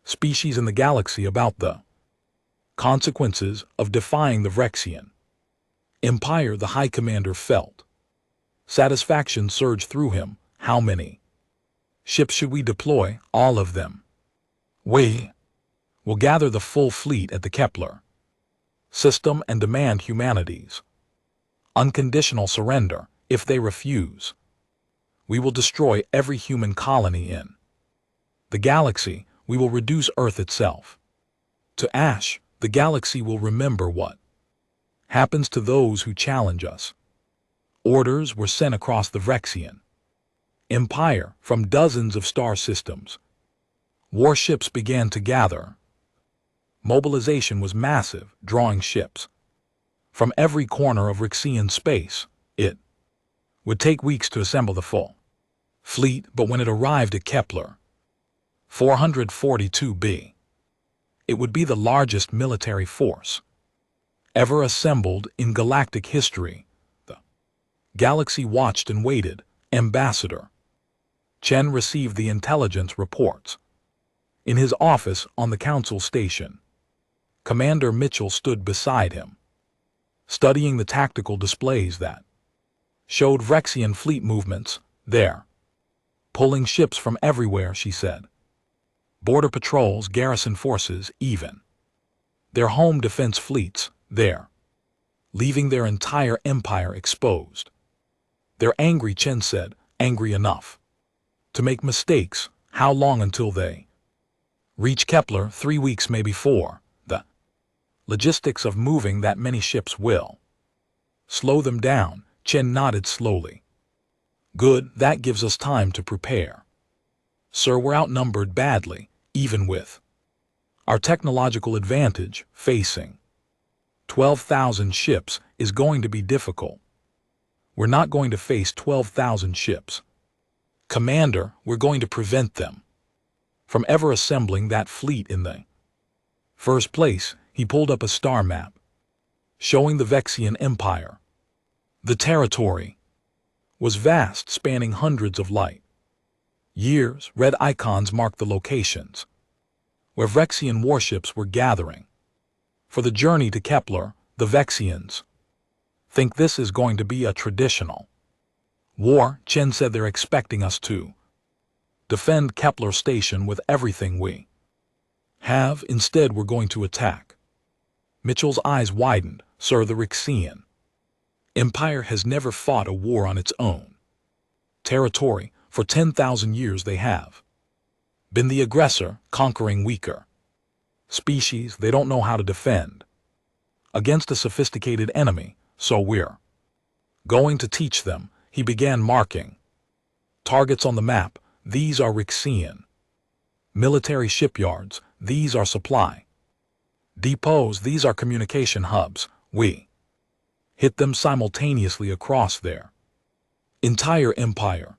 species in the galaxy about the consequences of defying the Vrexian Empire. The High Commander felt satisfaction surge through him. How many ships should we deploy? All of them. We will gather the full fleet at the Kepler system and demand humanity's unconditional surrender. If they refuse, we will destroy every human colony in the galaxy. We will reduce Earth itself to ash. The galaxy will remember what happens to those who challenge us. Orders were sent across the Vrexian Empire from dozens of star systems. Warships began to gather. Mobilization was massive, drawing ships from every corner of Rixian space. It would take weeks to assemble the full fleet, but when it arrived at Kepler 442b, it would be the largest military force ever assembled in galactic history. The galaxy watched and waited. Ambassador Chen received the intelligence reports in his office on the council station. Commander Mitchell stood beside him, studying the tactical displays that showed Vrexian fleet movements. There, pulling ships from everywhere, she said. Border patrols, garrison forces, even their home defense fleets, there, leaving their entire empire exposed. They're angry, Chen said, angry enough to make mistakes. How long until they reach Kepler? 3 weeks, maybe 4. The logistics of moving that many ships will slow them down. Chen nodded slowly. Good, that gives us time to prepare. Sir, we're outnumbered badly, even with our technological advantage. Facing 12,000 ships is going to be difficult. We're not going to face 12,000 ships. Commander, we're going to prevent them from ever assembling that fleet in the first place. He pulled up a star map showing the Vexian Empire. The territory was vast, spanning hundreds of light years. Red icons marked the locations where Vexian warships were gathering for the journey to Kepler. The Vexians think this is going to be a traditional war. Chen said they're expecting us to defend Kepler Station with everything we have. Instead, we're going to attack. Mitchell's eyes widened. Sir, the Rixian Empire has never fought a war on its own territory. For 10,000 years they have been the aggressor, conquering weaker species. They don't know how to defend against a sophisticated enemy, so we're going to teach them. He began marking targets on the map. These are Rixian military shipyards. These are supply depots. These are communication hubs. We hit them simultaneously across their entire empire.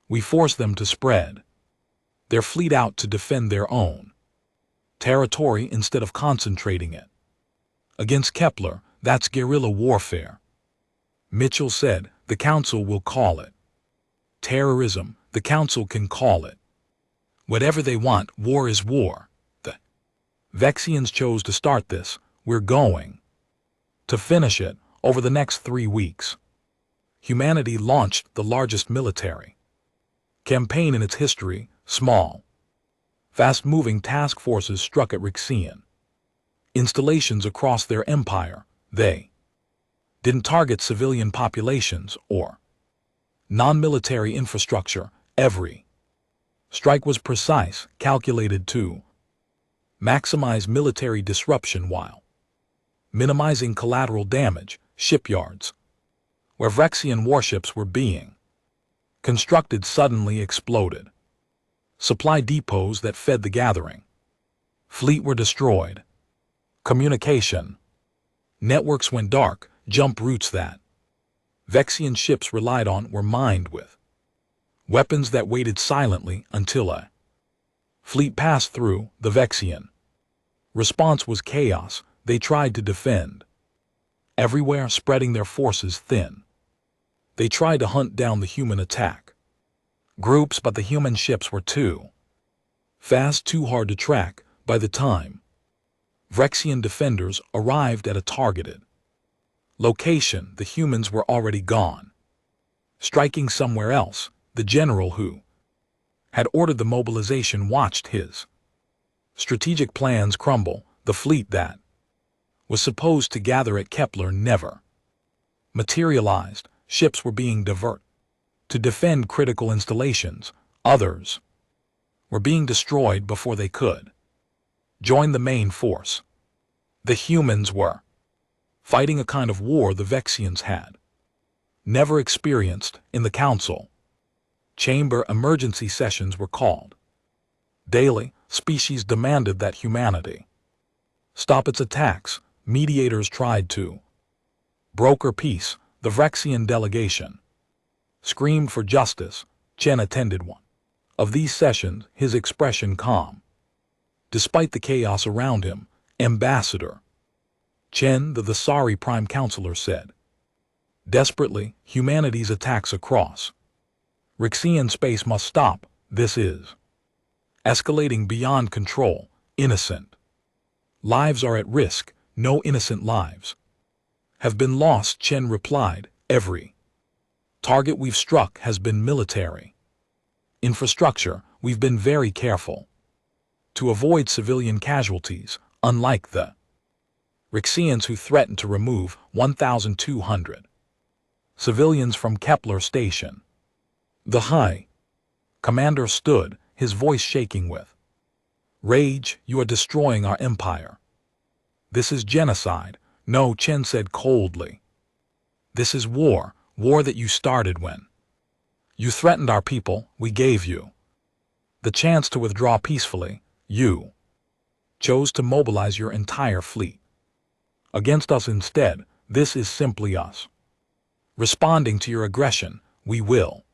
We force them to spread their fleet out to defend their own territory instead of concentrating it against Kepler. That's guerrilla warfare. Mitchell said, the Council will call it terrorism. The Council can call it whatever they want. War is war. The Vexians chose to start this. We're going to finish it. Over the next 3 weeks, humanity launched the largest military campaign in its history. Small, fast-moving task forces struck at Rixian installations across their empire. They didn't target civilian populations or non-military infrastructure. Every strike was precise, calculated to maximize military disruption while minimizing collateral damage. Shipyards, where Vrexian warships were being constructed, suddenly exploded. Supply depots that fed the gathering fleet were destroyed. Communication networks went dark. Jump routes that Vexian ships relied on were mined with weapons that waited silently until a fleet passed through. The Vexian response was chaos. They tried to defend everywhere, spreading their forces thin. They tried to hunt down the human attack groups, but the human ships were too fast, too hard to track. By the time Vrexian defenders arrived at a targeted location, the humans were already gone, striking somewhere else. The general who had ordered the mobilization watched his strategic plans crumble. The fleet that was supposed to gather at Kepler never materialized. Ships were being diverted to defend critical installations. Others were being destroyed before they could join the main force. The humans were fighting a kind of war the Vexians had never experienced. In the council chamber, emergency sessions were called daily. Species demanded that humanity stop its attacks. Mediators tried to broker peace. The Vrexian delegation screamed for justice. Chen attended one of these sessions, his expression calm despite the chaos around him. Ambassador Chen, the Vasari Prime Counselor, said desperately, humanity's attacks across Rixian space must stop. This is escalating beyond control. Innocent lives are at risk. No innocent lives have been lost, Chen replied. Every target we've struck has been military infrastructure. We've been very careful to avoid civilian casualties, unlike the Rixians who threatened to remove 1,200 civilians from Kepler Station. The High Commander stood, his voice shaking with rage. You are destroying our empire. This is genocide. No, Chen said coldly. This is war, war that you started when you threatened our people. We gave you the chance to withdraw peacefully. You chose to mobilize your entire fleet against us instead. This is simply us responding to your aggression. We will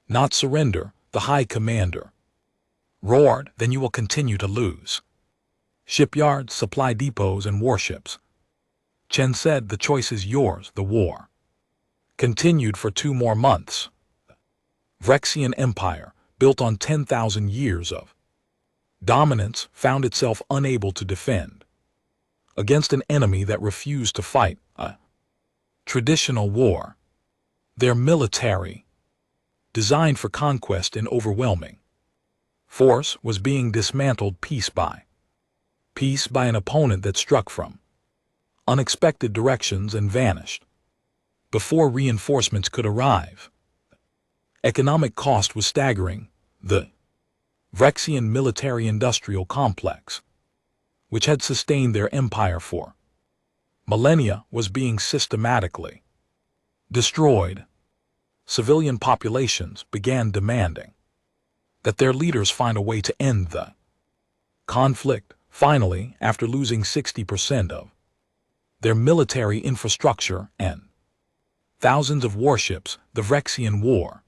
not surrender, the High Commander roared. Then you will continue to lose shipyards, supply depots, and warships. Chen said, the choice is yours. The war continued for 2 more months. Vrexian Empire, built on 10,000 years of dominance, found itself unable to defend against an enemy that refused to fight a traditional war. Their military, designed for conquest and overwhelming force, was being dismantled piece by an opponent that struck from unexpected directions and vanished before reinforcements could arrive. Economic cost was staggering. The Vrexian military-industrial complex, which had sustained their empire for millennia, was being systematically destroyed. Civilian populations began demanding that their leaders find a way to end the conflict. Finally, after losing 60% of their military infrastructure and thousands of warships, the Vrexian War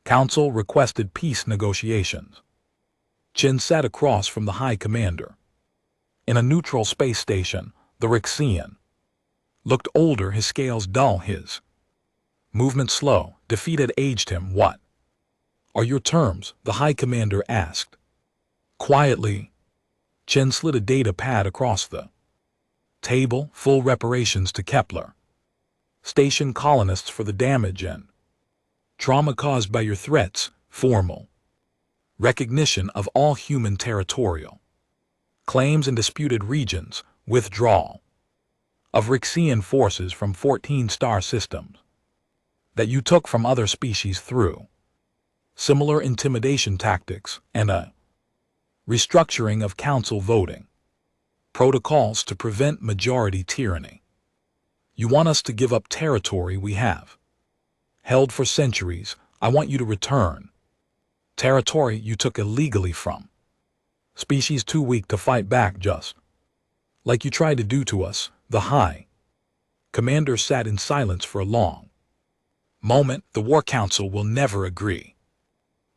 Council requested peace negotiations. Chen sat across from the High Commander in a neutral space station. The Rixian looked older, his scales dull, his movement slow. Defeat had aged him. What are your terms? The High Commander asked quietly. Chen slid a data pad across the table. Full reparations to Kepler Station colonists for the damage and trauma caused by your threats. Formal recognition of all human territorial claims in disputed regions. Withdrawal of Rixian forces from 14 star systems that you took from other species through similar intimidation tactics, and a Restructuring of council voting. Protocols to prevent majority tyranny. You want us to give up territory we have held for centuries. I want you to return territory you took illegally from species too weak to fight back, just like you tried to do to us. The High Commander sat in silence for a long moment. The War Council will never agree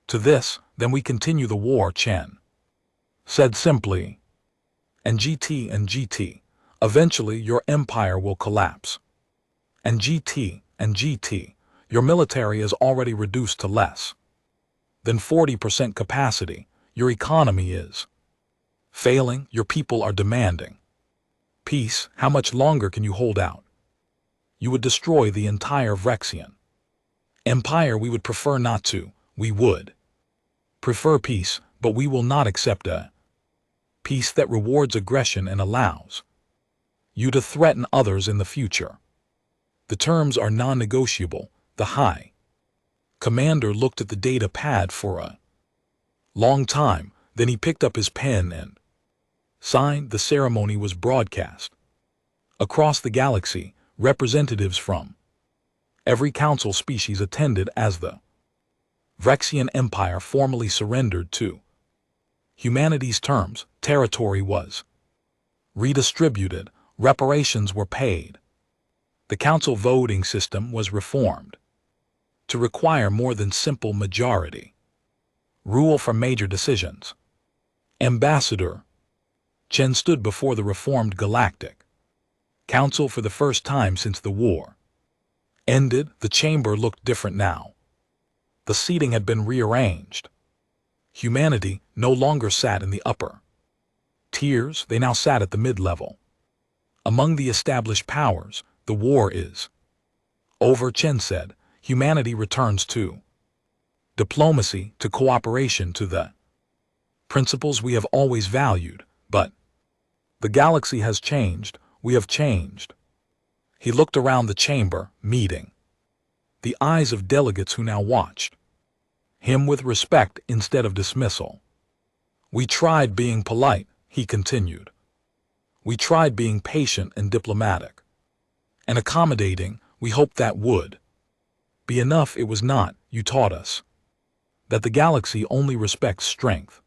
to this. Then we continue the war, Chen said simply. And GT, eventually your empire will collapse. And GT, your military is already reduced to less than 40% capacity. Your economy is failing. Your people are demanding peace. How much longer can you hold out? You would destroy the entire Vrexian empire. We would prefer not to. We would prefer peace, but we will not accept a peace that rewards aggression and allows you to threaten others in the future. The terms are non-negotiable. The High Commander looked at the data pad for a long time. Then he picked up his pen and signed. The ceremony was broadcast across the galaxy. Representatives from every council species attended as the Vrexian Empire formally surrendered to humanity's terms. Territory was redistributed. Reparations were paid. The council voting system was reformed to require more than simple majority rule for major decisions. Ambassador Chen stood before the reformed Galactic Council for the first time since the war ended. The chamber looked different now. The seating had been rearranged. Humanity no longer sat in the upper tiers. They now sat at the mid-level. Among the established powers, the war is over, Chen said. Humanity returns to diplomacy, to cooperation, to the principles we have always valued. But the galaxy has changed. We have changed. He looked around the chamber, meeting the eyes of delegates who now watched him with respect instead of dismissal. We tried being polite, he continued. We tried being patient and diplomatic and accommodating. We hoped that would be enough. It was not. You taught us that the galaxy only respects strength.